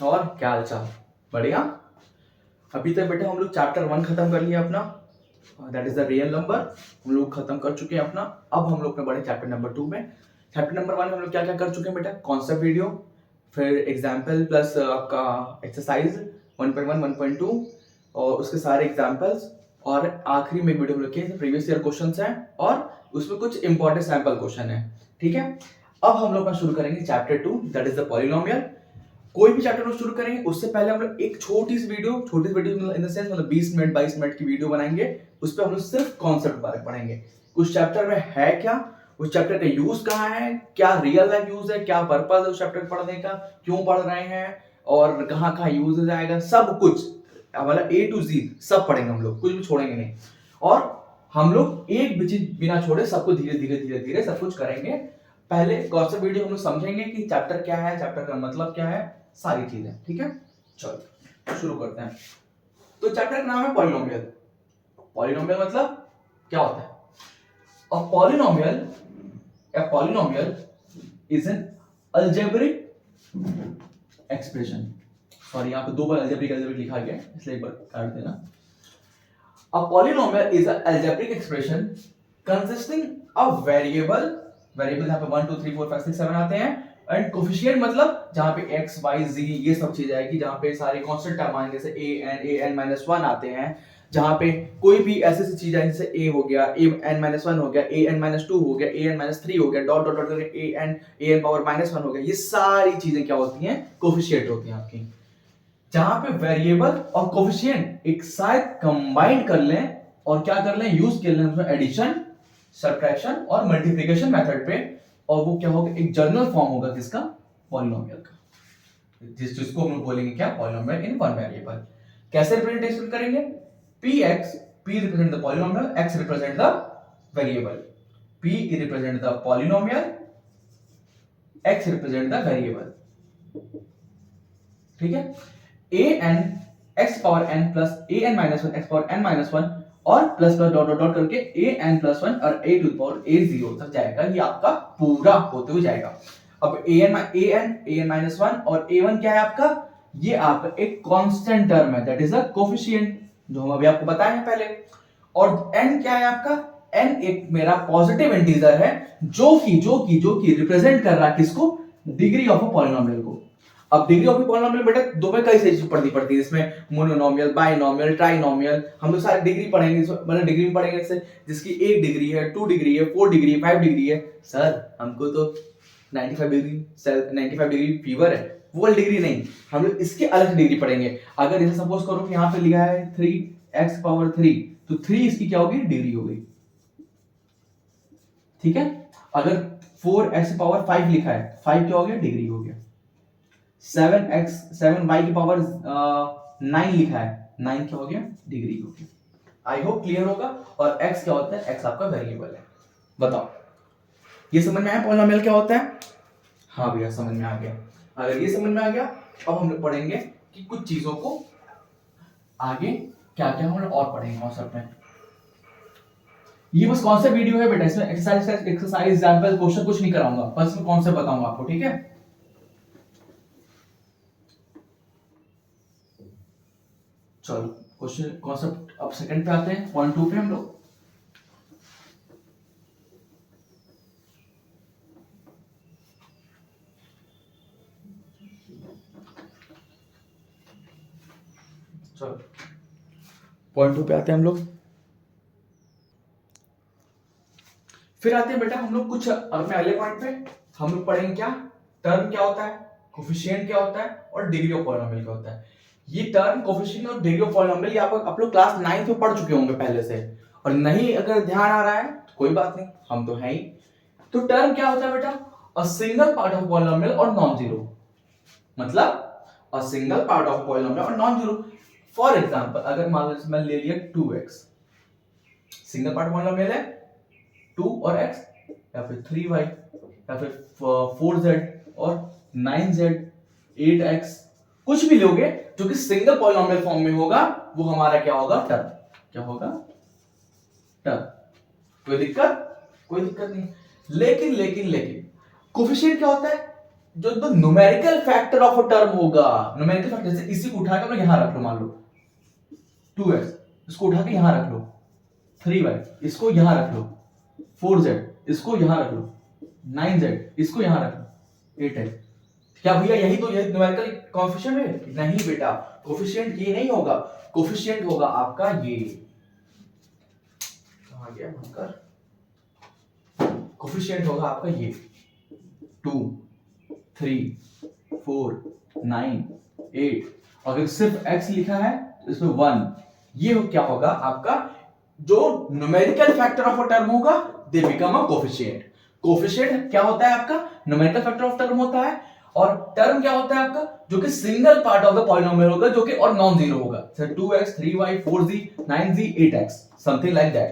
और क्या हाल चाल? बढ़िया। अभी तक बेटा हम लोग चैप्टर 1 खत्म कर लिया अपना, that is the real number. हम लोग खत्म कर चुके हैं अपना। अब हम लोग बढ़े चैप्टर नंबर 2 में। चैप्टर नंबर 1 में हम लोग क्या क्या कर चुके हैं बेटा? कॉन्सेप्ट वीडियो, फिर एग्जाम्पल प्लस आपका एक्सरसाइज 1.1 1.2 और उसके सारे एग्जाम्पल्स, और आखिरी में वीडियो हम लोग किए प्रीवियस ईयर क्वेश्चंस हैं और उसमें कुछ इंपॉर्टेंट सैंपल क्वेश्चन है। ठीक है, अब हम लोग शुरू करेंगे chapter 2, that is the polynomial. कोई भी चैप्टर शुरू करेंगे उससे पहले हम लोग एक छोटी सी वीडियो इन द सेंस मतलब 20 मिनट 22 मिनट की वीडियो बनाएंगे। उस पर हम लोग सिर्फ कॉन्सेप्ट बारे में पढ़ेंगे। उस चैप्टर में है क्या, उस चैप्टर का यूज कहाँ है, क्या रियल लाइफ यूज है, क्या पर्पज है उस चैप्टर पढ़ने का, क्यों पढ़ रहे हैं और कहाँ कहाँ यूज हो जाएगा, सब कुछ मतलब A to Z सब पढ़ेंगे हम लोग, कुछ भी छोड़ेंगे नहीं। और हम लोग एक भी चीज बिना छोड़े सबको धीरे धीरे धीरे धीरे सब कुछ करेंगे। पहले कॉन्सेप्ट वीडियो हम लोग समझेंगे कि चैप्टर क्या है, चैप्टर का मतलब क्या है, सारी चीजें। ठीक है, चलो शुरू करते हैं। तो चैप्टर का नाम है पॉलिनोमियल। पॉलिनोमियल मतलब क्या होता है? A polynomial is an algebraic expression. Sorry, यहाँ पे दो बार अलजेब्रिक लिखा गया है, इसलिए एक बार काट देना। A polynomial is a algebraic expression consisting of variable यहाँ पे 1 2 3 4 5 6 7 आते हैं, एंड कोफिशिएंट मतलब जहां पे x y z ये सब चीज आएगी, जहां पे सारे कांस्टेंट टर्म आएंगे, जैसे an-1 आते हैं। जहां पे कोई भी ऐसी चीज है जैसे a हो गया, an-1 हो गया, an-2 हो गया, an-3 हो गया, डॉट डॉट डॉट करके an पावर -1 हो गया, ये सारी चीजें क्या होती हैं? कोफिशिएंट होती हैं आपकी। जहां पे वेरिएबल और कोफिशिएंट एक साथ कंबाइन कर लें और क्या कर लें, यूज कर लें उसमें एडिशन, सब्ट्रैक्शन और मल्टीप्लिकेशन मेथड पे, और वो क्या होगा, एक जर्नल फॉर्म होगा किसका? पॉलिनोमियल का, जिसको हम लोग बोलेंगे क्या? Polynomial in one variable. कैसे रिप्रेजेंटेशन करेंगे? px, p represent the polynomial, x represent the variable. p represent the polynomial, x represent the variable. ठीक है, an x power n plus an minus 1 x power n minus 1 और plus plus dot dot dot करके an plus 1 और a to the power a 0 तक जाएगा। ये आपका पूरा होते हुए जाएगा। अब an माइनस 1 और a1 क्या है आपका? ये आपका एक कांस्टेंट टर्म है, दैट इज अ कोफिशिएंट, जो हम अभी आपको बताए हैं पहले। और n क्या है आपका? n एक मेरा पॉजिटिव इंटीजर है, जो कि रिप्रेजेंट कर रहा है किसको? डिग्री ऑफ अ पॉलिनोमियल को। अब डिग्री ऑफ पॉलिनोमियल बेटा दो में कई सारी चीज पड़ती है, इसमें मोनोनोमियल, बाइनोमियल, ट्राइनोमियल, हम लोग सारे डिग्री पढ़ेंगे, मतलब डिग्री में पढ़ेंगे जैसे जिसकी 1 डिग्री है, 2 डिग्री है, 4 डिग्री है, 5 डिग्री है। सर हमको तो 95 डिग्री फीवर है, वो वाली डिग्री नहीं, हम लोग इसके अलग डिग्री पढ़ेंगे। अगर जैसे सपोज करो कि यहाँ पे लिखा है 3x पावर 3, तो 3 इसकी क्या होगी? डिग्री हो गई। ठीक है, अगर 4x पावर 5 लिखा है, 5 क्या हो गया? डिग्री हो गया। 7y की पावर 9 लिखा है, 9 क्या हो गया? डिग्री हो गया। आई होप क्लियर होगा। और x क्या होता है? x आपका वेरिएबल है। बताओ, ये समझ में आया पॉलिनोमियल क्या होता है? हाँ भैया समझ में आ गया। अगर ये समझ में आ गया, अब हम लोग पढ़ेंगे कि कुछ चीजों को आगे क्या क्या हम लोग और पढ़ेंगे कॉन्सेप्ट में। ये बस कॉन्सेप्ट वीडियो है बेटा, इसमें एक्सरसाइज एग्जांपल क्वेश्चन कुछ नहीं कराऊंगा, बस मैं कॉन्सेप्ट बताऊंगा आपको। ठीक है, चलो क्वेश्चन कॉन्सेप्ट अब सेकंड पे आते हैं, पॉइंट 2 पे हम लोग। चलो पॉइंट 2 पे आते हैं हम लोग। फिर आते हैं बेटा हम लोग कुछ अपने अगले पॉइंट पे। हम लोग पढ़ेंगे क्या? टर्म क्या होता है, कोफिशिएंट क्या होता है, और डिग्री ऑफ पॉलिनोमियल क्या होता है। ये टर्म, कोफिशिएंट और डिग्री ऑफ पॉलिनोमियल ये आप लोग क्लास 9 में पढ़ चुके होंगे पहले से, और नहीं अगर ध्यान आ रहा है तो कोई बात नहीं, हम तो हैं ही। तो टर्म क्या होता है बेटा? A single part of polynomial और नॉन जीरो, मतलब a single part of polynomial और नॉन जीरो। फॉर एग्जांपल अगर मान लो मैं ले लिया 2x, सिंगल पार्ट पॉलिनोमियल है 2 और x, या फिर 3y, या फिर 4z और 9z, 8x, कुछ भी लोगे जो कि सिंगल पॉलिनोमियल फॉर्म में होगा, वो हमारा क्या होगा? टर्म। क्या होगा? टर्म। कोई दिक्कत? कोई दिक्कत नहीं। लेकिन कोफिशिएंट क्या होता है? जो the numerical factor of a term होगा, न्यूमेरिकल फैक्टर, जैसे इसी को उठा के हम लोग यहां रख लो, मान लो 2x, इसको उठा के यहां रख लो 3y, इसको यहां रख लो 4z, इसको यहां रख लो 9z, इसको यहां रख लो 8x। क्या भैया यही तो ये न्यूमेरिकल कोएफिशिएंट है? नहीं बेटा, कोएफिशिएंट ये नहीं होगा, कोएफिशिएंट होगा आपका ये, कहां गया बनकर, कोएफिशिएंट होगा आपका ये 2 3 4 9 8, अगर सिर्फ x लिखा है तो इसमें 1, ये क्या होगा आपका जो numerical factor of a term होगा, they become a coefficient. Coefficient क्या होता है आपका? न्यूमेरिकल फैक्टर ऑफ टर्म होता है, और टर्म क्या होता है आपका? जो कि single part of the polynomial होगा, जो कि और नॉन जीरो होगा, जैसे 2x 3y 4z 9z 8x, something like that.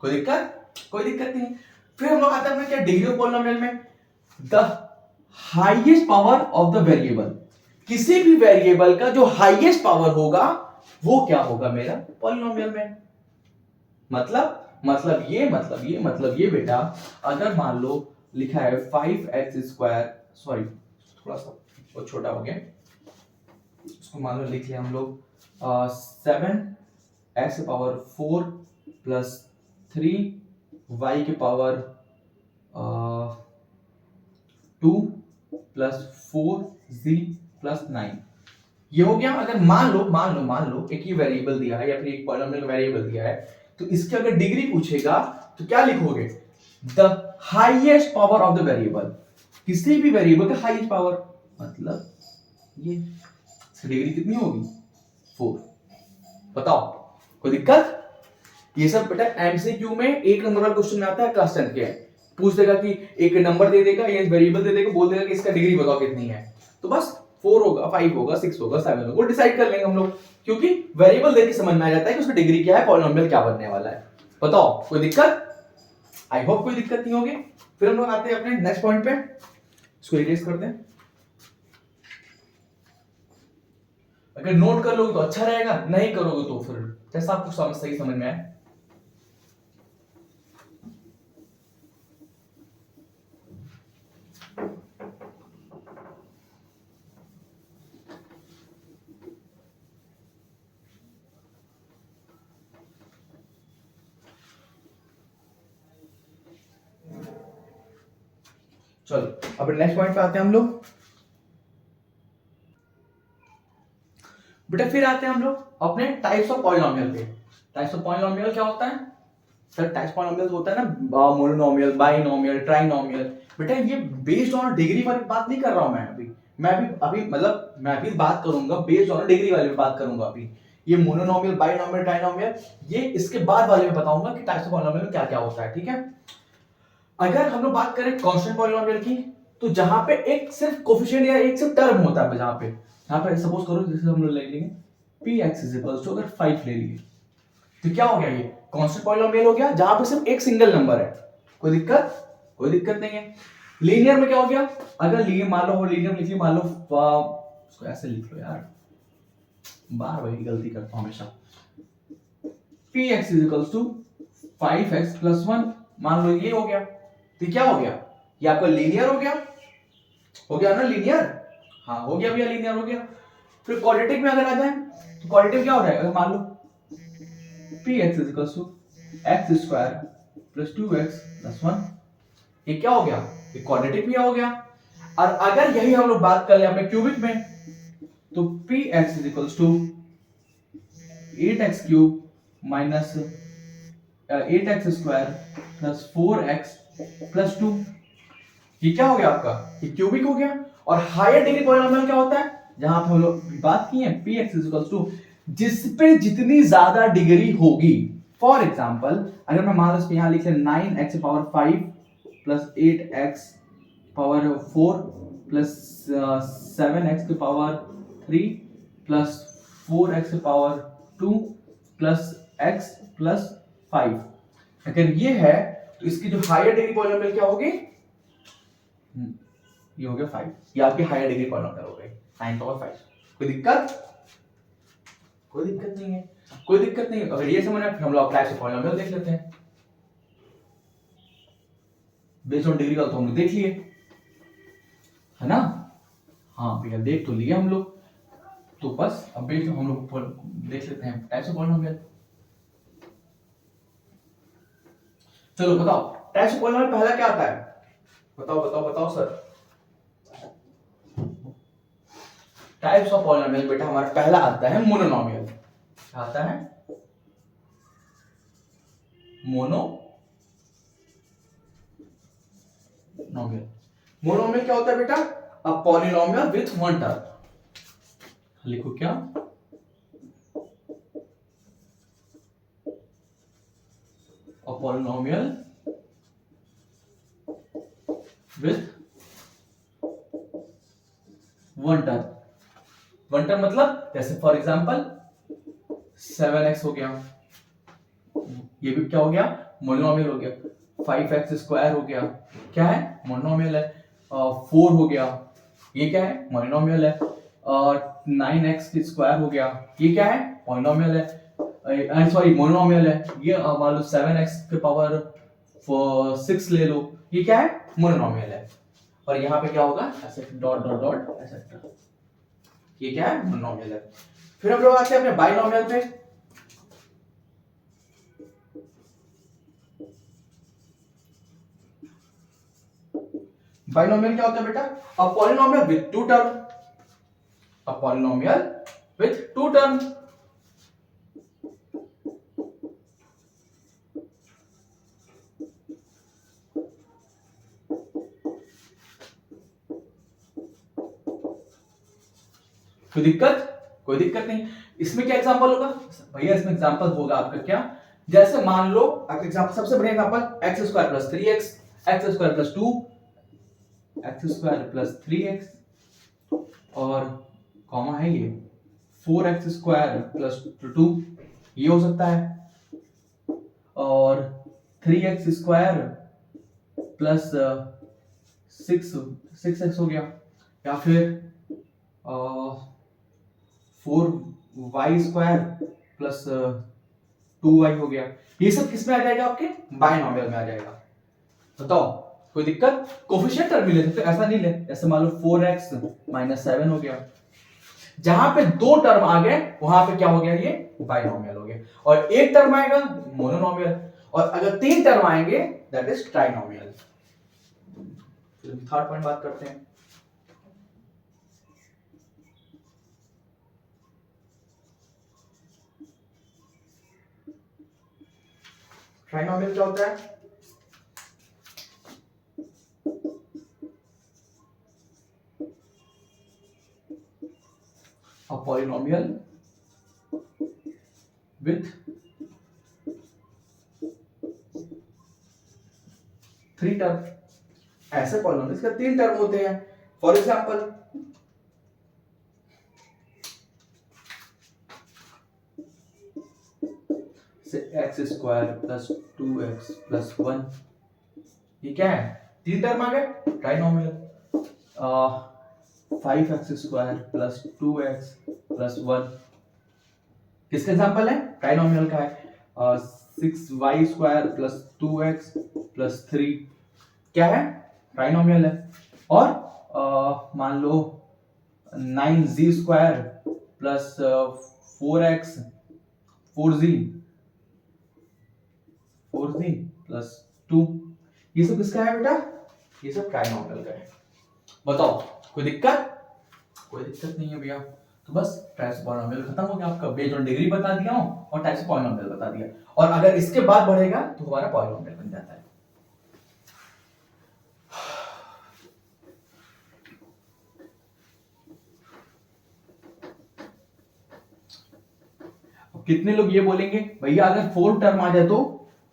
कोई दिक्कत? कोई दिक्कत नहीं। फिर हम लोग आते हैं क्या डिग्री ऑफ पॉलिनोमियल में, the highest power of the variable, किसी भी वेरिएबल का जो हाईएस्ट पावर होगा वो क्या होगा मेरा पॉलिनोमियल में। मतलब ये बेटा, अगर मान लो लिखा है 5x स्क्वायर, सॉरी थोड़ा सा वो छोटा हो गया, इसको मान लो लिख लिया हम लोग 7x पावर 4 प्लस 3y के पावर 2 प्लस 4z प्लस 9, ये हो गया। अगर मान लो एक ही वेरिएबल दिया है या फिर एक पॉलिनोमियल वेरिएबल दिया है, तो इसकी अगर डिग्री पूछेगा तो क्या लिखोगे? The highest power of the variable, किसी भी वेरिएबल का हाईएस्ट पावर, मतलब ये डिग्री कितनी होगी? 4। बताओ, कोई दिक्कत? ये सब बेटा एमसीक्यू में एक नंबर वाला क्वेश्चन में आता है, क्लास 10 के, पूछ देगा कि एक नंबर दे देगा या वेरिएबल दे देगा, बोल देगा कि इसका डिग्री बताओ कितनी है, तो बस 4 होगा, 5 होगा, 6 होगा, 7 होगा, वो डिसाइड कर लेंगे हम लोग, क्योंकि वेरिएबल देख के समझ में आ जाता है कि उसका डिग्री क्या है, पॉलिनोमियल क्या बनने वाला है। बताओ, कोई दिक्कत? आई होप कोई दिक्कत नहीं होगी। फिर हम लोग आते हैं अपने नेक्स्ट पॉइंट पे, इसको इरेज कर दें। अगर नोट कर लोगे तो अच्छा रहेगा, नहीं करोगे तो फिर जैसा आपको सही समझ में आए। चलो अब नेक्स्ट पॉइंट पे आते हैं हम लोग। बेटा फिर आते हैं हम लोग अपने टाइप्स ऑफ पॉलिनोमियल पे। टाइप्स ऑफ पॉलिनोमियल क्या होता है सर? टाइप्स पॉलिनोमियल होता है ना, मोनोनोमियल, बाइनोमियल, ट्राइनोमियल। बेटा ये बेस्ड ऑन डिग्री वाली बात नहीं कर रहा हूं मैं अभी बात करूंगा बेस्ड ऑन डिग्री वाली बात करूंगा अभी। ये मोनोनोमियल, बाइनोमियल, ट्राइनोमियल, ये इसके बाद वाले में बताऊंगा कि टाइप्स ऑफ पॉलिनोमियल में क्या क्या होता है, ठीक है। अगर हम लोग बात करें कांस्टेंट पॉलिनोमियल की, तो जहां पे एक सिर्फ कोफिशिएंट या एक सिर्फ टर्म होता है, जहां पे यहाँ पर सपोज करो जैसे हम लोग ले लेंगे px अगर 5 ले लिए, तो क्या हो गया? ये कांस्टेंट पॉलिनोमियल हो गया जहां पे सिर्फ एक सिंगल नंबर है। कोई दिक्कत? कोई दिक्कत नहीं है। लीनियर में क्या हो गया? अगर लीनियर मान लो, लीनियर लिख लिया, मान लो इसको ऐसे लिख लो यार, बार वही गलती करता हूं हमेशा। px 5x + 1, मान लो ये हो गया, तो क्या हो गया? ये आपका लीनियर हो गया ना लीनियर? हाँ हो गया भैया, लीनियर हो गया। फिर क्वाड्रेटिक में अगर आ जाए तो क्वाड्रेटिक क्या हो रहा है? अगर मान लो px = x² + 2x + 1, ये क्या हो गया? ये क्वाड्रेटिक भी हो गया। और अगर यही हम लोग बात कर ले अपने क्यूबिक में, तो px = 8x³ - 8x² + 4x + 2, ये क्या हो गया आपका? ये क्यूबिक हो गया। और हायर डिग्री पॉलिनोमियल क्या होता है? जहां पे हम लोग बात की है px = जिस पे जितनी ज्यादा डिग्री होगी। फॉर एग्जांपल अगर मैं मान लो इसको यहां लिख ले 9x power 5 + 8x power 4 + 7x की पावर 3 + 4x पावर 2 + x + 5, अगर ये है तो इसकी जो हायर डिग्री पॉलिनोमियल क्या होगी? ये हो गया 5, ये आपकी हायर डिग्री पॉलिनोमियल हो गई 9/5। कोई दिक्कत? कोई दिक्कत नहीं है, कोई दिक्कत नहीं। अगर ये समझ में फिर हम लोग टाइप्स ऑफ पॉलिनोमियल देख लेते हैं। बेस्ड ऑन डिग्री का तो हम लोग देख लिए, है ना। हाँ भैया देख तो लिया हम लोग, तो बस अब भी हम लोग देख लेते हैं टाइप्स ऑफ पॉलिनोमियल। चलो बताओ टाइप्स ऑफ पॉलिनोमियल पहला क्या आता है, बताओ बताओ बताओ सर। टाइप्स ऑफ पॉलिनोमियल बेटा हमारा पहला आता है मोनोनोमियल। क्या आता है? मोनोनोमियल। मोनोनोमियल क्या होता है बेटा? A polynomial with one term. लिखो क्या? A polynomial with one term. One term मतलब जैसे फॉर एग्जांपल 7x हो गया, ये भी क्या हो गया? मोनोनोमियल हो गया। 5x स्क्वायर हो गया, क्या है? मोनोनोमियल है। 4 हो गया, ये क्या है? मोनोनोमियल है। 9x स्क्वायर हो गया, ये क्या है? मोनोनोमियल है। सॉरी मोनोनोमियल है। ये मान लो 7x के पावर 6 ले लो, ये क्या है? मोनोनोमियल है। और यहाँ पे क्या होगा? ऐसे डॉट डॉट डॉट ऐसे, ये क्या है? मोनोनोमियल है। फिर हम लोग आते हैं अपने बाइनोमियल पे। बाइनोमियल क्या होता है बेटा? A polynomial with to term. A polynomial with to term. कोई दिक्कत? कोई दिक्कत नहीं। इसमें क्या एग्जांपल होगा भैया? इसमें एग्जांपल होगा आपका क्या? जैसे मान लो एग्जांपल, सबसे बढ़िया example x square plus 3x, x square plus 2, x square plus 3x और कॉमा है ये 4x स्क्वायर प्लस 2, ये हो सकता है। और 3x स्क्वायर प्लस 6x हो गया, या फिर 4y स्क्वायर प्लस 2y हो गया। ये सब किस में आ जाएगा? आपके बाइनोमियल में आ जाएगा। बताओ कोई दिक्कत? कोफिशिएंट टर्म भी ले सकते, ऐसा नहीं ले। जैसे मान लो 4x माइनस 7 हो गया, जहां पे दो टर्म आ गए वहां पे क्या हो गया? ये बाइनोमियल हो गया। और एक टर्म आएगा मोनोनोमियल, और अगर 3 टर्म आएंगे that is trinomial. Third point बात करते हैं। ट्राइनोमियल क्या होता है? A polynomial with 3 term. ऐसे पॉलिनोमियल्स का 3 टर्म होते हैं। For example x square plus 2x plus 1, ये क्या है? 3 टर्म आ गए, trinomial. 5x square plus 2x plus 1 किसका एग्जांपल है? ट्राइनोमियल का है। 6y square plus 2x plus 3 क्या है? ट्राइनोमियल है। और मान लो 9z square plus 4x 4z plus 2, ये सब किसका है बेटा? ये सब ट्राइनोमियल का है। बताओ कोई दिक्कत? कोई दिक्कत नहीं है भैया। तो बस टाइप्स ऑफ पॉलिनोमियल खत्म हो गया आपका। बेस्ड ऑन डिग्री बता दिया हूं और टाइप्स ऑफ पॉलिनोमियल बता दिया। और अगर इसके बाद बढ़ेगा तो हमारा पॉलिनोमियल बन जाता है। कितने लोग ये बोलेंगे भैया अगर 4 टर्म आ जाए तो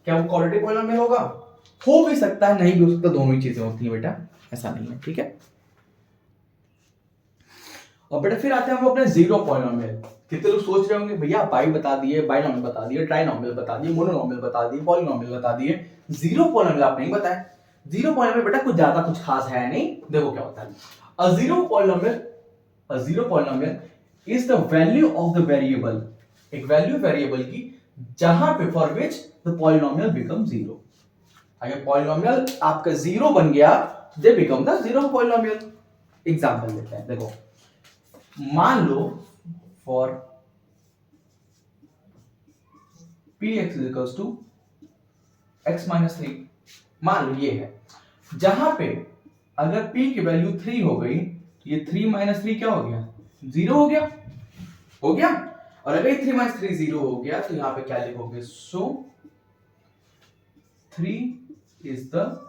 क्या वो क्वाड्रेटिक पॉलिनोमियल होगा? हो भी सकता है, नहीं भी हो सकता, दोनों ही चीजें होती हैं बेटा, ऐसा नहीं है। ठीक है। और बेटा फिर आते हैं हम अपने जीरो पॉलिनोमियल। कितने लोग सोच रहे होंगे भैया बाई बता दिए, बाइनोमियल बता दिए, ट्राइनोमियल बता दिए, मोनोनोमियल बता दिए, पॉलिनोमियल बता दिए, जीरो पॉलिनोमियल आप नहीं बताए। जीरो पॉलिनोमियल बेटा कुछ ज्यादा कुछ खास है नहीं। देखो क्या होता है, a zero polynomial is the value of the variable, एक वैल्यू वेरिएबल की जहां पे for which the polynomial become zero. अगर पॉलिनोमियल आपका जीरो बन गया they become the zero polynomial. Example लेते हैं, देखो मान लो for px equals to x minus 3, मान लो ये है, जहां पे अगर p की वैल्यू 3 हो गई तो ये 3 माइनस 3 क्या हो गया, 0 हो गया, हो गया। और अगर 3 माइनस 3 0 हो गया तो यहां पे क्या लिखोगे, सो 3 is the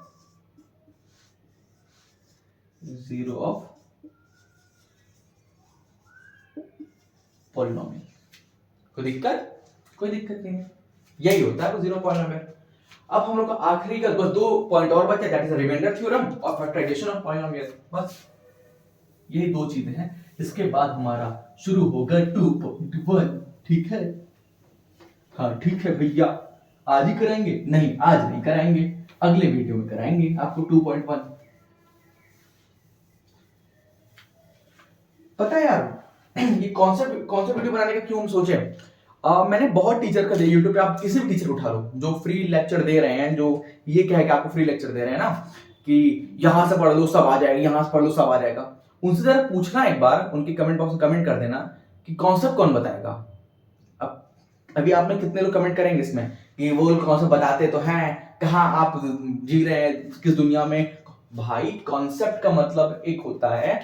zero of polynomial. कोई दिक्कत नहीं है, यही होता है वो जीरो पॉलिनोमियल। अब हम लोग का आखिरी का बस 2 पॉइंट और बचे, दैट इज रिमाइंडर थ्योरम और फैक्टराइजेशन ऑफ पॉलिनोमियल। बस यही 2 चीजें हैं, इसके बाद हमारा शुरू होगा 2.1। ठीक है, हाँ ठीक है भैया, आज ही कराएंगे? नहीं, आज नहीं कराएंगे, अगले वीडियो में कराएंगे आपको 2.1। पता है यार ये कॉन्सेप्ट वीडियो बनाने का क्यों हम सोचे, मैंने बहुत टीचर का देखा YouTube पे, आप किसी भी टीचर उठा लो जो फ्री लेक्चर दे रहे हैं, जो ये कह के आपको फ्री लेक्चर दे रहे हैं ना कि यहां से पढ़ लो सब आ जाएगा, यहां से पढ़ लो सब आ जाएगा, उनसे जरा पूछना एक बार, उनके कमेंट बॉक्स में कमेंट कर देना कि कॉन्सेप्ट कौन बताएगा। अब अभी आप में कितने लोग कमेंट करेंगे इसमें कि वो लोग कॉन्सेप्ट बताते तो हैं, कहाँ आप जी रहे हैं किस दुनिया में। भाई कॉन्सेप्ट का मतलब एक होता है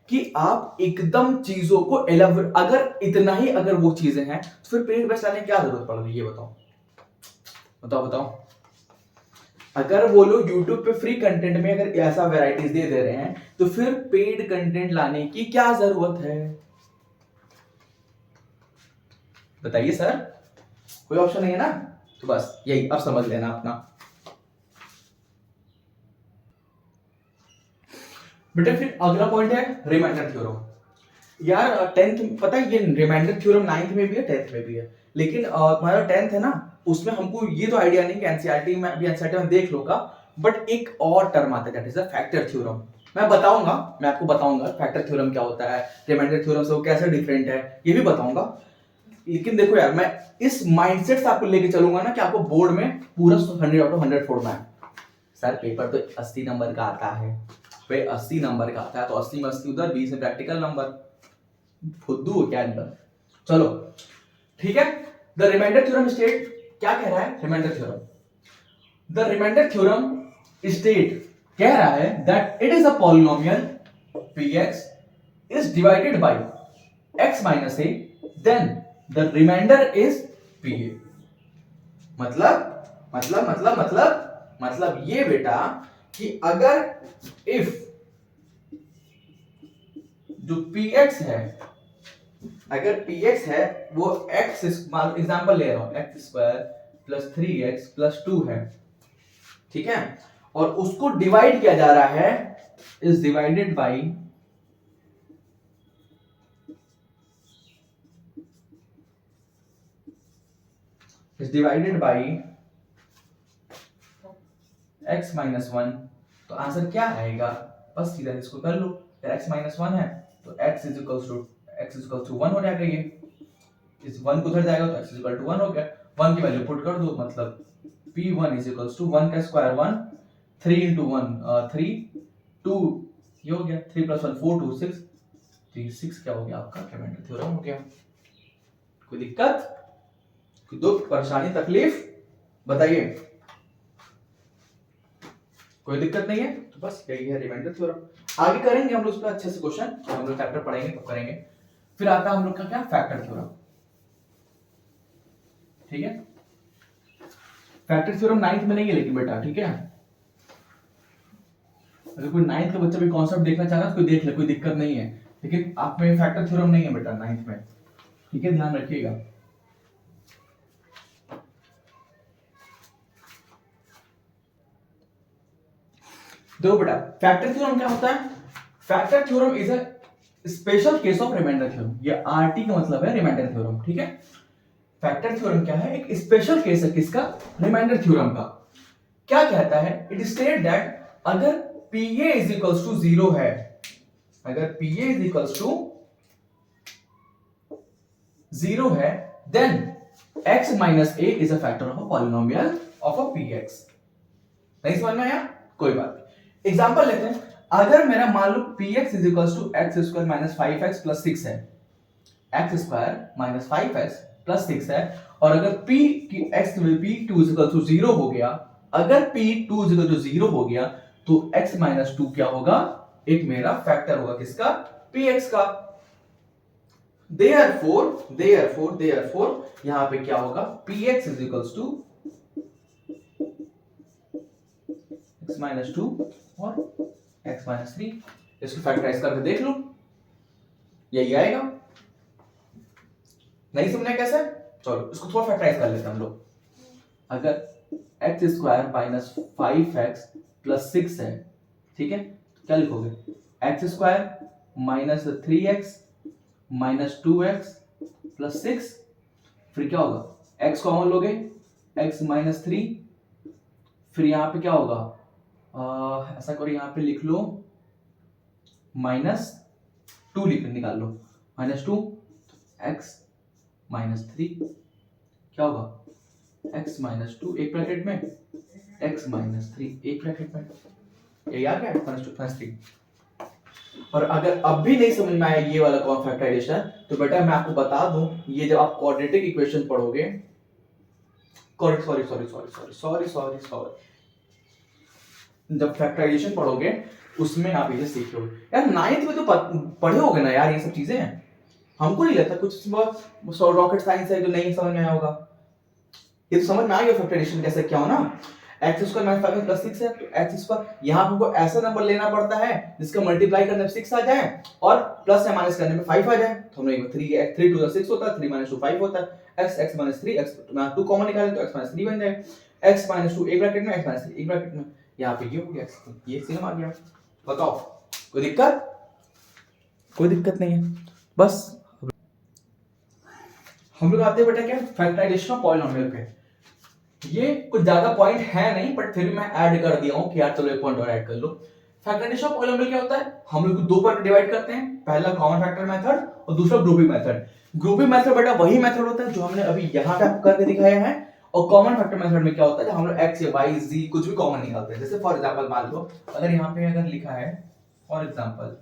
कि आप एकदम चीजों को अगर इतना ही अगर वो चीजें हैं तो फिर पेड बेस्ट लाने की क्या जरूरत पड़ रही है, बताओ। अगर वो लोग YouTube पे फ्री कंटेंट में अगर ऐसा वैरायटीज दे रहे हैं तो फिर पेड कंटेंट लाने की क्या जरूरत है, बताइए सर, कोई ऑप्शन नहीं है ना। तो बस यही अब समझ लेना अपना। बेटा फिर अगला पॉइंट है रिमाइंडर थ्योरम। यार 10th पता है ये रिमाइंडर थ्योरम 9th में भी है 10th में भी है, लेकिन तुम्हारा 10th है ना, उसमें हमको ये तो आइडिया नहीं कि एनसीईआरटी में भी, एनसीईआरटी में देख लोगा, बट एक और टर्म आता है that is the factor theorem. मैं आपको बताऊंगा फैक्टर थ्योरम क्या होता है, रिमाइंडर थ्योरम से वो कैसे डिफरेंट है, ये भी बताऊंगा। लेकिन देखो यार, मैं इस माइंडसेट से आपको लेके चलूंगा ना कि आपको बोर्ड में पूरा 100 आउट ऑफ 100 फोड़ना है। सर पेपर तो 80 नंबर का आता है, पे 80 नंबर का आता है तो 80 में 80 उधर, 20 में प्रैक्टिकल नंबर, फुद्दू हो क्या अंदर। चलो ठीक है, द रिमाइंडर थ्योरम स्टेट क्या कह रहा है, remainder theorem, the remainder theorem state कह रहा है that it is a polynomial px is divided by x minus a, then the remainder is pa। मतलब ये बेटा कि अगर इफ जो px है, अगर px है वो x, एग्जांपल ले रहा हूं, x square plus 3x plus 2 है, ठीक है, और उसको डिवाइड किया जा रहा है, is divided by x minus 1, तो आंसर क्या आएगा, बस सीधा इसको कर लो, x माइनस 1 है तो x इज इक्वल टू 1 हो जाएगा, ये इस 1 को उधर जाएगा तो x इज इक्वल टू 1 हो गया, 1 की वैल्यू पुट कर दो, मतलब p1 इज इक्वल टू 1 का स्क्वायर 1, 3 into 1 3, 2 ये हो गया, 3 plus 1 4 2 6, तो ये 6 क्या हो गया आपका रिमाइंडर थ्योरम हो गया। कोई दिक्कत, कोई दुख परेशानी तकलीफ बताइए, कोई दिक्कत नहीं है, तो बस यही है रिमाइंडर थ्योरम। आगे करेंगे हम लोग उस पर अच्छे से क्वेश्चन, जब हम लोग चैप्टर पढ़ेंगे तब करेंगे। फिर आता है हम लोग का क्या, फैक्टर थ्योरम। ठीक है, फैक्टर थ्योरम 9th में नहीं है लेकिन बेटा, ठीक है, अगर कोई 9th का बच्चा भी कॉन्सेप्ट देखना चाह रहा है तो कोई देख ले, कोई दिक्कत नहीं है, लेकिन आप में फैक्टर थ्योरम नहीं है बेटा 9th में, ठीक है, ध्यान रखिएगा। देखो बेटा फैक्टर थ्योरम क्या होता है, factor theorem is a special case of remainder theorem, ये आरटी का मतलब है रिमाइंडर थ्योरम, ठीक है। फैक्टर थ्योरम क्या है, एक स्पेशल केस है किसका, रिमाइंडर थ्योरम का। क्या कहता है, इट स्टेट दैट अगर PA इज इक्वल्स टू 0 है, अगर PA इज इक्वल्स टू 0 है, then x minus a is a factor of a polynomial of a px। नहीं समझ में आया, कोई बात नहीं। एग्जांपल लेते हैं, अगर मेरा मान लो P X is equal to X square minus 5x plus 6 है, x square minus 5x plus 6 है, और अगर p की x p two is equal to 0 हो गया, अगर p2 इज इक्वल टू 0 हो गया तो x माइनस 2 क्या होगा, एक मेरा फैक्टर होगा किसका, px का। देयरफॉर यहां पे क्या होगा, px is equal to x minus 2 और x माइनस 3। इसको फैक्टराइज करके देख लो, यही आएगा। नहीं समझा कैसे, चलो इसको थोड़ा फैक्टराइज कर लेते हैं हम लोग। अगर x square minus 5x plus 6 है, ठीक है, क्या लिखोगे, x square minus 3x minus 2x plus 6, फिर क्या होगा, x कॉमन लोगे, x माइनस 3, फिर यहां पे क्या होगा, ऐसा करो यहां पे लिख लो माइनस 2, निकाल लो माइनस 2, x माइनस 3 क्या होगा, x माइनस 2 एक ब्रैकेट में, x माइनस 3 एक ब्रैकेट में, ये आ गया माइनस 2 प्लस 3। और अगर अब भी नहीं समझ में आया ये वाला कौन फैक्टराइजेशन, तो बेटा मैं आपको बता दूं, ये जब आप क्वाड्रेटिक इक्वेशन पढ़ोगे, सॉरी, जब फैक्टराइजेशन पढ़ोगे उसमें आप ये सीखोगे यार, नाइन्थ में तो पढ़े होगे ना यार ये सब चीजें, हमको नहीं लगता कुछ रॉकेट साइंस है जो नहीं समझ में आया होगा, ये तो समझ में आ गया फैक्टराइजेशन कैसे क्या हो ना। एक्स स्क्वायर माइनस 5 प्लस 6 है, तो एक्स स्क्वायर यहां हमको ऐसा नंबर लेना पड़ता है जिसका मल्टीप्लाई करने में 6 आ जाए और प्लस या माइनस करने में 5 आ जाए, तो हमने 3 2 6 होता है, 3 2 5 होता है, x माइनस 3 x 2 कॉमन निकालें तो x माइनस 3 बन जाए, x माइनस 2 एक ब्रैकेट में, x माइनस 3 एक ब्रैकेट में, यहां पे ये हो गया, ये सिग्मा आ गया। बताओ कोई दिक्कत, कोई दिक्कत नहीं है। बस हम लोग आते हैं बेटा क्या, फैक्टराइजेशन ऑफ पॉलिनोमियल पे। ये कुछ ज्यादा पॉइंट है नहीं, बट फिर भी मैं ऐड कर दिया हूं कि यार चलो एक पॉइंट और ऐड कर लो। फैक्टराइजेशन ऑफ पॉलिनोमियल क्या होता है, हम लोग दो पार्ट डिवाइड करते हैं, पहला कॉमन फैक्टर मेथड और दूसरा ग्रुपिंग मेथड। ग्रुपिंग मेथड बेटा वही मेथड होता है जो हमने अभी यहां पे आपको करके दिखाया है, और कॉमन फैक्टर मेथड में क्या होता है, हम लोग x या y z कुछ भी कॉमन निकालते हैं। जैसे फॉर एग्जांपल मान लो अगर यहां पे अगर लिखा है, फॉर एग्जांपल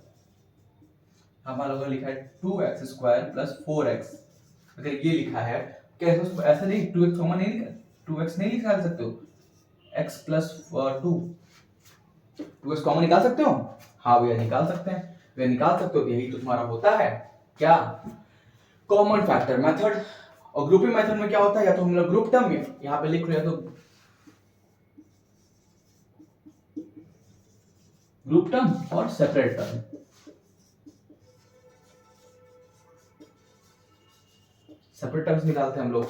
हमारा लोगों ने लिखा है 2x² + 4x, अगर ये लिखा है कैसे, ऐसा नहीं 2x कॉमन नहीं, 2x नहीं निकाल सकते हो, x + 2 2x कॉमन निकाल सकते हो, हाँ भैया निकाल सकते हैं, भैया निकाल सकते हो, यही तो तुम्हारा होता है क्या, कॉमन फैक्टर मेथड। और ग्रुपिंग मेथड में क्या होता है, या तो हम लोग ग्रुप टर्म में यहां पे लिख लो, या तो ग्रुप टर्म और सेपरेट टर्म, सेपरेट टर्म्स निकालते हैं हम लोग,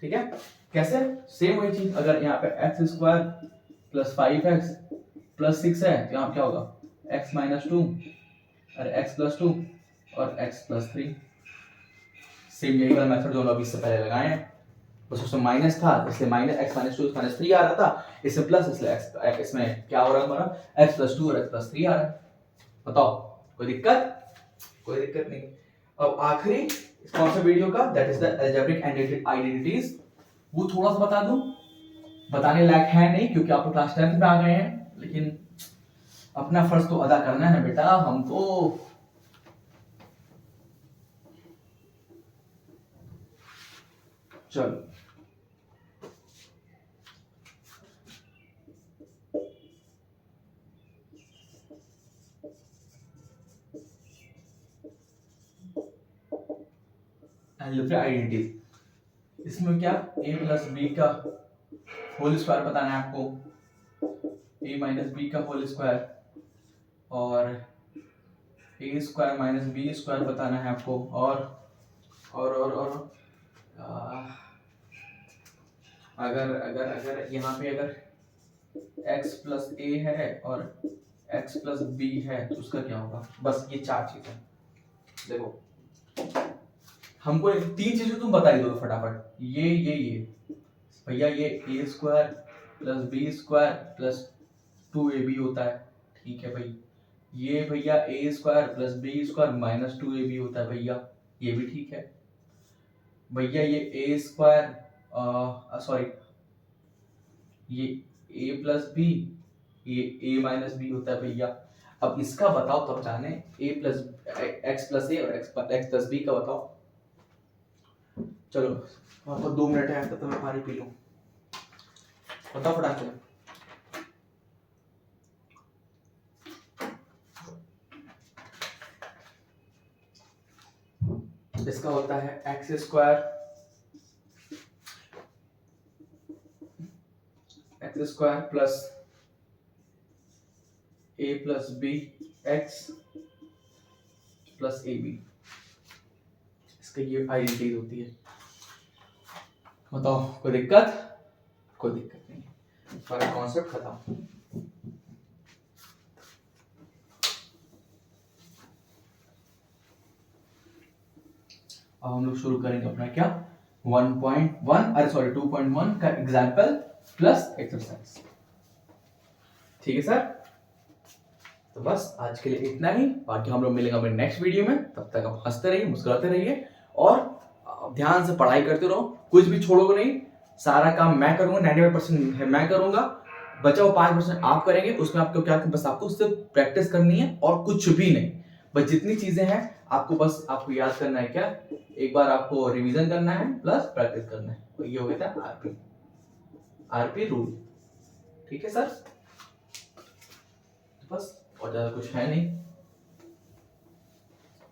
ठीक है। कैसे, सेम वही चीज, अगर यहाँ पे x² + 5x + 6 है तो यहाँ क्या होगा, x - 2 और x + 2 और x + 3। सेम यही वाला मेथड जो हम अभी इससे पहले लगाए हैं, बस उसमें माइनस था इसलिए माइनस x - 2 -3 आ रहा था, इसमें प्लस इसलिए x, इसमें क्या हो रहा है हमारा x + 2 और x + 3 आ रहा है। बताओ कोई दिक्कत, कोई दिक्कत नहीं। अब आखिरी कौन सा वीडियो का, that is the algebraic identities, वो थोड़ा सा बता दूं, बताने लायक है नहीं क्योंकि आप क्लास 10th में आ गए हैं, लेकिन अपना फर्ज तो अदा करना है बेटा हमको। चलो अलजेब्रिक आइडेंटिटीज, इसमें क्या a + b का होल स्क्वायर बताना है आपको, a - b का होल स्क्वायर, और a² - b² बताना है आपको, और अगर अगर अगर यहाँ पे अगर x + a है और x + b है तो उसका क्या होगा, बस ये चार चीजें। देखो हमको तीन चीजें तुम बता ही दो फटाफट, ये भैया ये a² + b² + 2ab होता है, ठीक है भाई, ये भैया a² + b² - 2ab होता है भैया, ये भी ठीक है भैया, ये a² सॉरी ये a + b, ये a - b होता है भैया। अब इसका बताओ तब जाने, a प्लस एक्स प्लस ए और एक्स प्लस बी का बताओ। चलो वहाँ पर 2 मिनट है, तब तक मैं पानी पी लूँ। बताओ फटाक से। इसका होता है x square plus a plus b x plus a b. इसका ये आइडेंटिटी होती है। बताओ कोई दिक्कत? कोई दिक्कत नहीं, सारा कॉन्सेप्ट खत्म। अब हम लोग शुरू करेंगे अपना क्या 2.1 का एग्जाम्पल प्लस एक्सरसाइज। ठीक है सर, तो बस आज के लिए इतना ही। बाकी हम लोग मिलेंगे अपने नेक्स्ट वीडियो में। तब तक आप हंसते रहिए, मुस्कुराते रहिए और ध्यान से पढ़ाई करते रहो, कुछ भी छोड़ोगे नहीं। सारा काम मैं करूंगा, 95% मैं करूंगा, बचा हुआ 5% आप करेंगे। उसमें आपको क्या, बस आपको उससे प्रैक्टिस करनी है और कुछ भी नहीं। बस जितनी चीजें हैं आपको बस आपको याद करना है, क्या एक बार आपको रिवीजन करना है प्लस प्रैक्टिस करना है। तो ये हो गया था आरपी रूल। ठीक है सर, बस और ज्यादा कुछ है नहीं।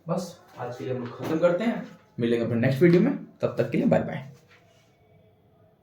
बस आज के लिए हम लोग खत्म करते हैं, मिलेंगे अपने नेक्स्ट वीडियो में। तब तक के लिए बाय बाय।